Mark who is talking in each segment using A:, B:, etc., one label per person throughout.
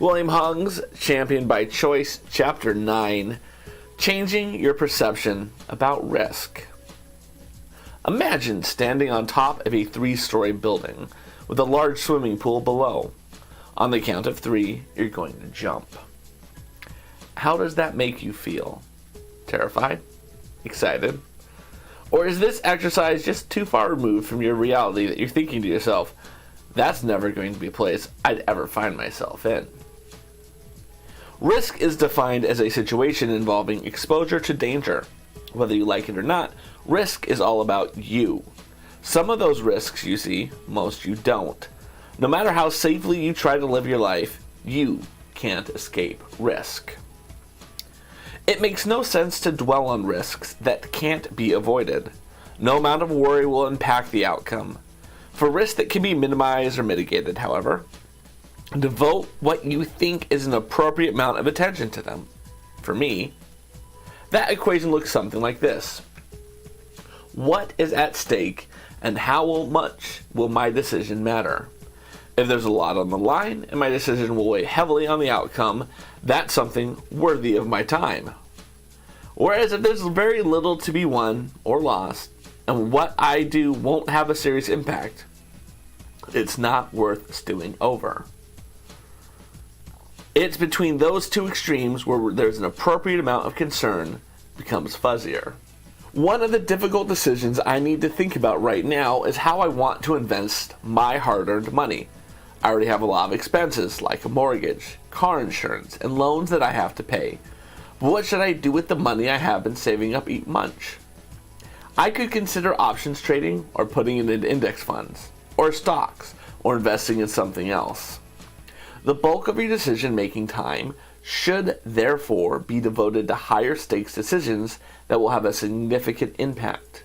A: William Hung's Champion by Choice, Chapter 9, Changing Your Perception About Risk. Imagine standing on top of a 3-story building with a large swimming pool below. On the count of 3, you're going to jump. How does that make you feel? Terrified? Excited? Or is this exercise just too far removed from your reality that you're thinking to yourself, that's never going to be a place I'd ever find myself in? Risk is defined as a situation involving exposure to danger. Whether you like it or not, risk is all about you. Some of those risks you see, most you don't. No matter how safely you try to live your life, you can't escape risk. It makes no sense to dwell on risks that can't be avoided. No amount of worry will impact the outcome. For risks that can be minimized or mitigated, however, devote what you think is an appropriate amount of attention to them. For me, that equation looks something like this. What is at stake and how much will my decision matter? If there's a lot on the line and my decision will weigh heavily on the outcome, that's something worthy of my time. Whereas if there's very little to be won or lost, and what I do won't have a serious impact, it's not worth stewing over. It's between those two extremes where there's an appropriate amount of concern becomes fuzzier. One of the difficult decisions I need to think about right now is how I want to invest my hard-earned money. I already have a lot of expenses like a mortgage, car insurance, and loans that I have to pay. But what should I do with the money I have been saving up each month? I could consider options trading or putting it in index funds, or stocks, or investing in something else. The bulk of your decision-making time should therefore be devoted to higher stakes decisions that will have a significant impact.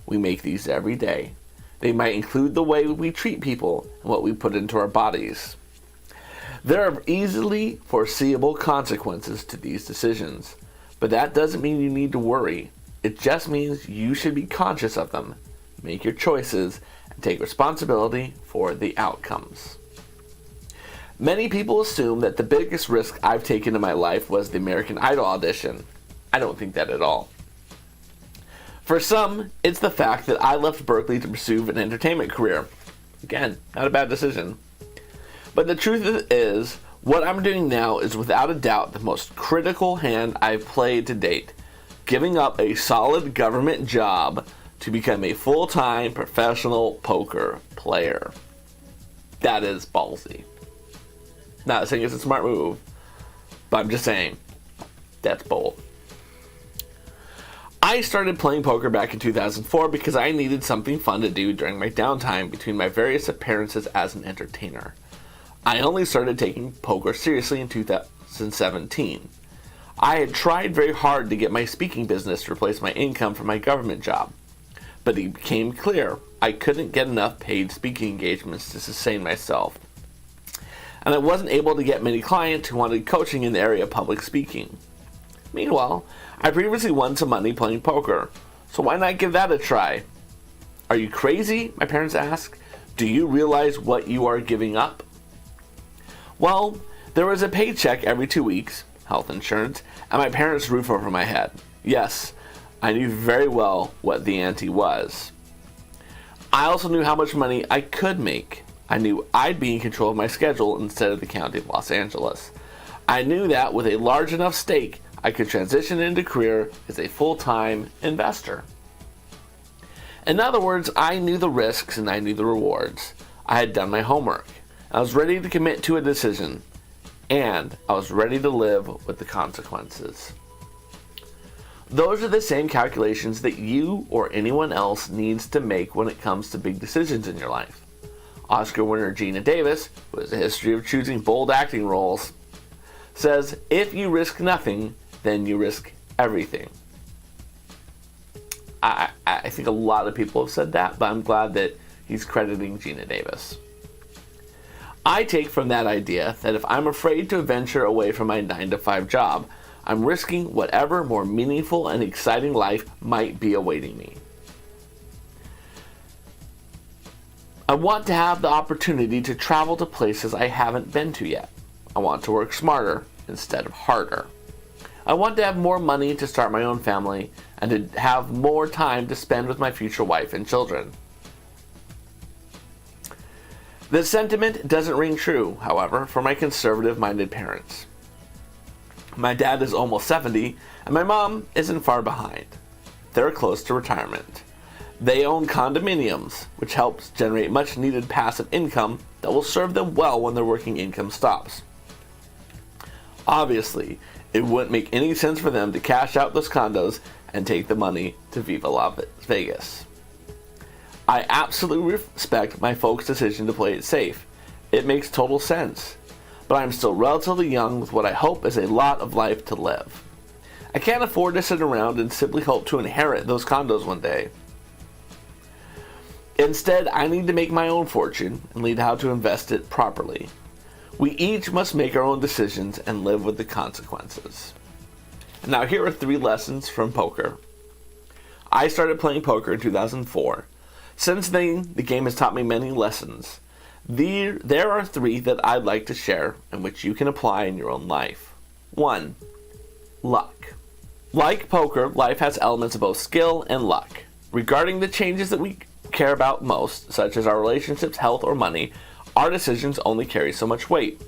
A: We make these every day. They might include the way we treat people and what we put into our bodies. There are easily foreseeable consequences to these decisions, but that doesn't mean you need to worry. It just means you should be conscious of them, make your choices, and take responsibility for the outcomes. Many people assume that the biggest risk I've taken in my life was the American Idol audition. I don't think that at all. For some, it's the fact that I left Berkeley to pursue an entertainment career. Again, not a bad decision. But the truth is, what I'm doing now is without a doubt the most critical hand I've played to date, giving up a solid government job to become a full-time professional poker player. That is ballsy. Not saying it's a smart move, but I'm just saying, that's bold. I started playing poker back in 2004 because I needed something fun to do during my downtime between my various appearances as an entertainer. I only started taking poker seriously in 2017. I had tried very hard to get my speaking business to replace my income from my government job, but it became clear I couldn't get enough paid speaking engagements to sustain myself. And I wasn't able to get many clients who wanted coaching in the area of public speaking. Meanwhile, I previously won some money playing poker, so why not give that a try? Are you crazy? My parents asked. Do you realize what you are giving up? Well, there was a paycheck every 2 weeks, health insurance, and my parents' roof over my head. Yes, I knew very well what the ante was. I also knew how much money I could make. I knew I'd be in control of my schedule instead of the county of Los Angeles. I knew that with a large enough stake, I could transition into a career as a full-time investor. In other words, I knew the risks and I knew the rewards. I had done my homework. I was ready to commit to a decision, and I was ready to live with the consequences. Those are the same calculations that you or anyone else needs to make when it comes to big decisions in your life. Oscar winner Gina Davis, who has a history of choosing bold acting roles, says, if you risk nothing, then you risk everything. I think a lot of people have said that, but I'm glad that he's crediting Gina Davis. I take from that idea that if I'm afraid to venture away from my 9-to-5 job, I'm risking whatever more meaningful and exciting life might be awaiting me. I want to have the opportunity to travel to places I haven't been to yet. I want to work smarter instead of harder. I want to have more money to start my own family and to have more time to spend with my future wife and children. This sentiment doesn't ring true, however, for my conservative-minded parents. My dad is almost 70, and my mom isn't far behind. They're close to retirement. They own condominiums, which helps generate much-needed passive income that will serve them well when their working income stops. Obviously, it wouldn't make any sense for them to cash out those condos and take the money to Viva Las Vegas. I absolutely respect my folks' decision to play it safe. It makes total sense. But I'm still relatively young with what I hope is a lot of life to live. I can't afford to sit around and simply hope to inherit those condos one day. Instead, I need to make my own fortune and learn how to invest it properly. We each must make our own decisions and live with the consequences. Now here are 3 lessons from poker. I started playing poker in 2004. Since then, the game has taught me many lessons. There are 3 that I'd like to share and which you can apply in your own life. 1. Luck. Like poker, life has elements of both skill and luck. Regarding the changes that we care about most, such as our relationships, health, or money, our decisions only carry so much weight.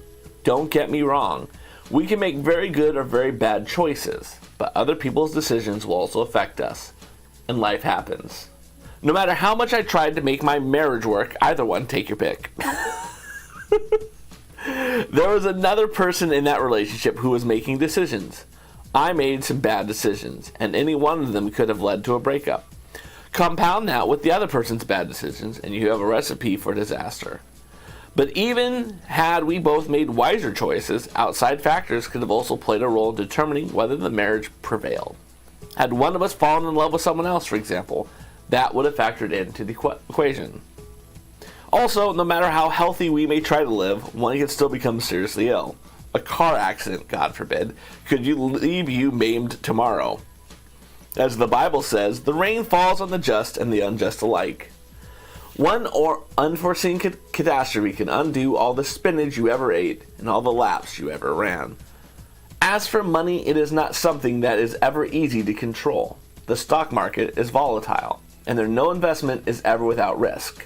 A: Don't get me wrong. We can make very good or very bad choices, but other people's decisions will also affect us. And life happens. No matter how much I tried to make my marriage work, either one, take your pick. There was another person in that relationship who was making decisions. I made some bad decisions, and any one of them could have led to a breakup. Compound that with the other person's bad decisions, and you have a recipe for disaster. But even had we both made wiser choices, outside factors could have also played a role in determining whether the marriage prevailed. Had one of us fallen in love with someone else, for example, that would have factored into the equation. Also, no matter how healthy we may try to live, one can still become seriously ill. A car accident, God forbid, could leave you maimed tomorrow. As the Bible says, the rain falls on the just and the unjust alike. One unforeseen catastrophe can undo all the spinach you ever ate and all the laps you ever ran. As for money, it is not something that is ever easy to control. The stock market is volatile, and no investment is ever without risk.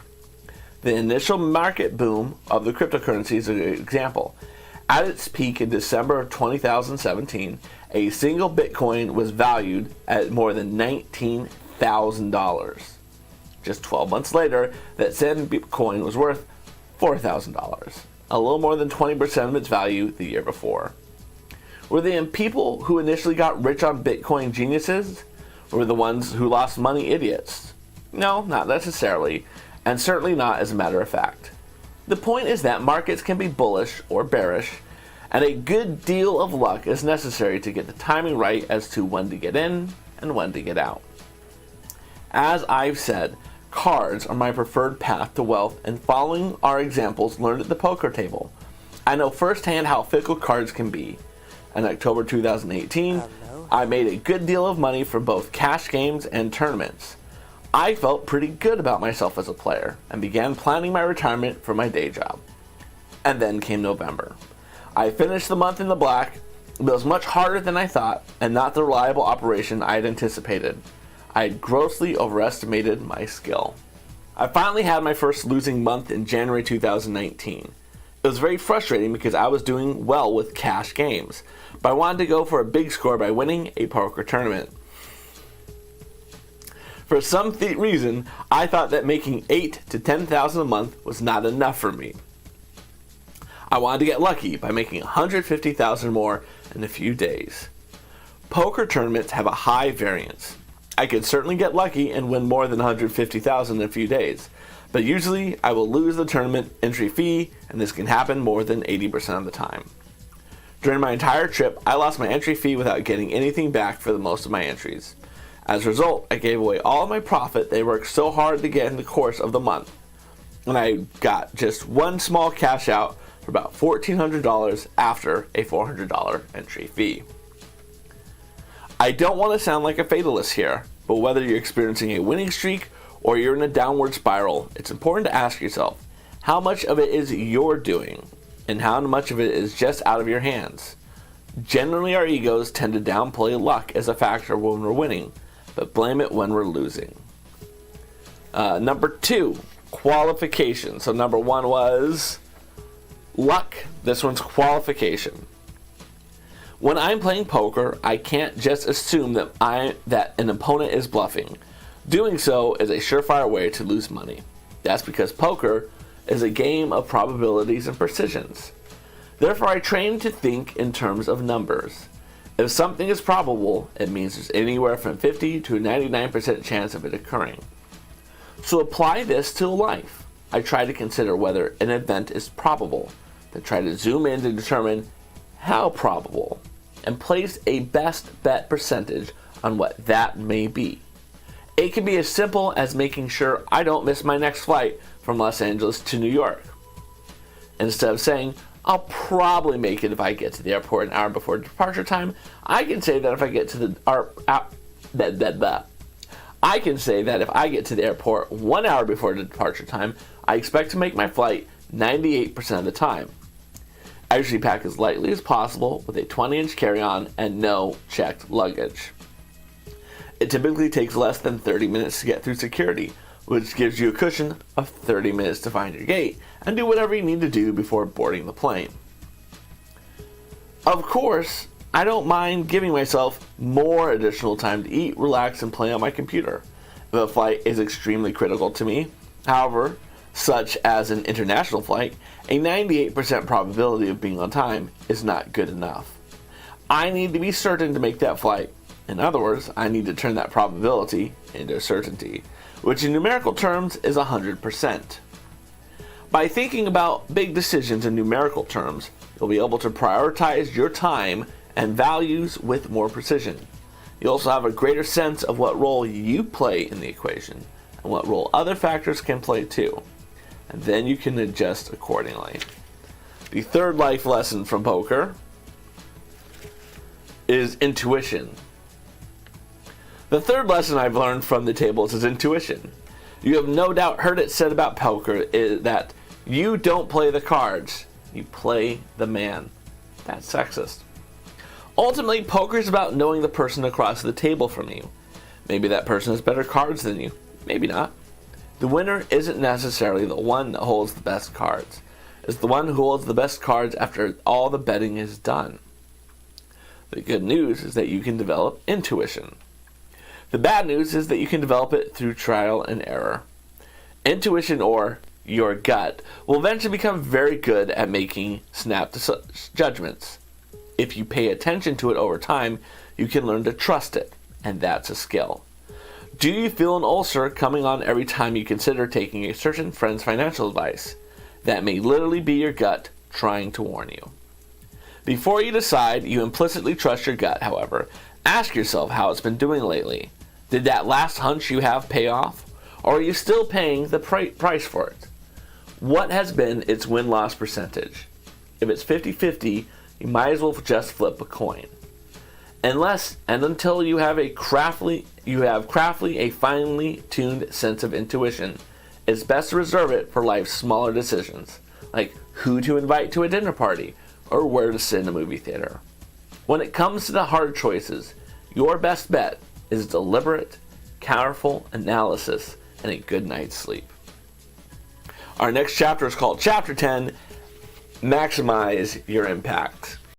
A: The initial market boom of the cryptocurrency is an example. At its peak in December of 2017, a single Bitcoin was valued at more than $19,000. Just 12 months later, that same Bitcoin was worth $4,000, a little more than 20% of its value the year before. Were the people who initially got rich on Bitcoin geniuses? Or were the ones who lost money idiots? No, not necessarily, and certainly not as a matter of fact. The point is that markets can be bullish or bearish, and a good deal of luck is necessary to get the timing right as to when to get in and when to get out. As I've said, cards are my preferred path to wealth, and following our examples learned at the poker table, I know firsthand how fickle cards can be. In October 2018, I made a good deal of money from both cash games and tournaments. I felt pretty good about myself as a player and began planning my retirement from my day job. And then came November. I finished the month in the black, but it was much harder than I thought and not the reliable operation I had anticipated. I had grossly overestimated my skill. I finally had my first losing month in January 2019. It was very frustrating because I was doing well with cash games, but I wanted to go for a big score by winning a poker tournament. For some reason, I thought that making $8,000 to $10,000 a month was not enough for me. I wanted to get lucky by making $150,000 more in a few days. Poker tournaments have a high variance. I could certainly get lucky and win more than $150,000 in a few days, but usually I will lose the tournament entry fee, and this can happen more than 80% of the time. During my entire trip, I lost my entry fee without getting anything back for the most of my entries. As a result, I gave away all of my profit they worked so hard to get in the course of the month, and I got just one small cash out for about $1,400 after a $400 entry fee. I don't want to sound like a fatalist here, but whether you're experiencing a winning streak or you're in a downward spiral, it's important to ask yourself, how much of it is your doing? and how much of it is just out of your hands. Generally, our egos tend to downplay luck as a factor when we're winning, but blame it when we're losing. Number 2, qualification. So number 1 was luck. This one's qualification. When I'm playing poker, I can't just assume that an opponent is bluffing. Doing so is a surefire way to lose money. That's because poker is a game of probabilities and precisions. Therefore, I train to think in terms of numbers. If something is probable, it means there's anywhere from 50 to a 99% chance of it occurring. So apply this to life. I try to consider whether an event is probable, then try to zoom in to determine how probable, and place a best bet percentage on what that may be. It can be as simple as making sure I don't miss my next flight from Los Angeles to New York. Instead of saying, I'll probably make it if I get to the airport an hour before departure time, I can say that if I get to the airport 1 hour before the departure time, I expect to make my flight 98% of the time. I usually pack as lightly as possible with a 20-inch carry-on and no checked luggage. It typically takes less than 30 minutes to get through security, which gives you a cushion of 30 minutes to find your gate and do whatever you need to do before boarding the plane. Of course, I don't mind giving myself more additional time to eat, relax, and play on my computer if a flight is extremely critical to me. However, such as an international flight, a 98% probability of being on time is not good enough. I need to be certain to make that flight. In other words, I need to turn that probability into certainty, which in numerical terms is 100%. By thinking about big decisions in numerical terms, you'll be able to prioritize your time and values with more precision. You also have a greater sense of what role you play in the equation and what role other factors can play too. And then you can adjust accordingly. The third life lesson from poker is intuition. The third lesson I've learned from the tables is intuition. You have no doubt heard it said about poker is that you don't play the cards, you play the man. That's sexist. Ultimately, poker is about knowing the person across the table from you. Maybe that person has better cards than you, maybe not. The winner isn't necessarily the one that holds the best cards. It's the one who holds the best cards after all the betting is done. The good news is that you can develop intuition. The bad news is that you can develop it through trial and error. Intuition, or your gut, will eventually become very good at making snap judgments. If you pay attention to it over time, you can learn to trust it, and that's a skill. Do you feel an ulcer coming on every time you consider taking a certain friend's financial advice? That may literally be your gut trying to warn you. Before you decide, you implicitly trust your gut, however. Ask yourself how it's been doing lately. Did that last hunch you have pay off? Or are you still paying the price for it? What has been its win-loss percentage? If it's 50-50, you might as well just flip a coin. Unless and until you have craftily a finely tuned sense of intuition, it's best to reserve it for life's smaller decisions, like who to invite to a dinner party or where to sit in a movie theater. When it comes to the hard choices, your best bet is deliberate, careful analysis and a good night's sleep. Our next chapter is called Chapter 10, Maximize Your Impact.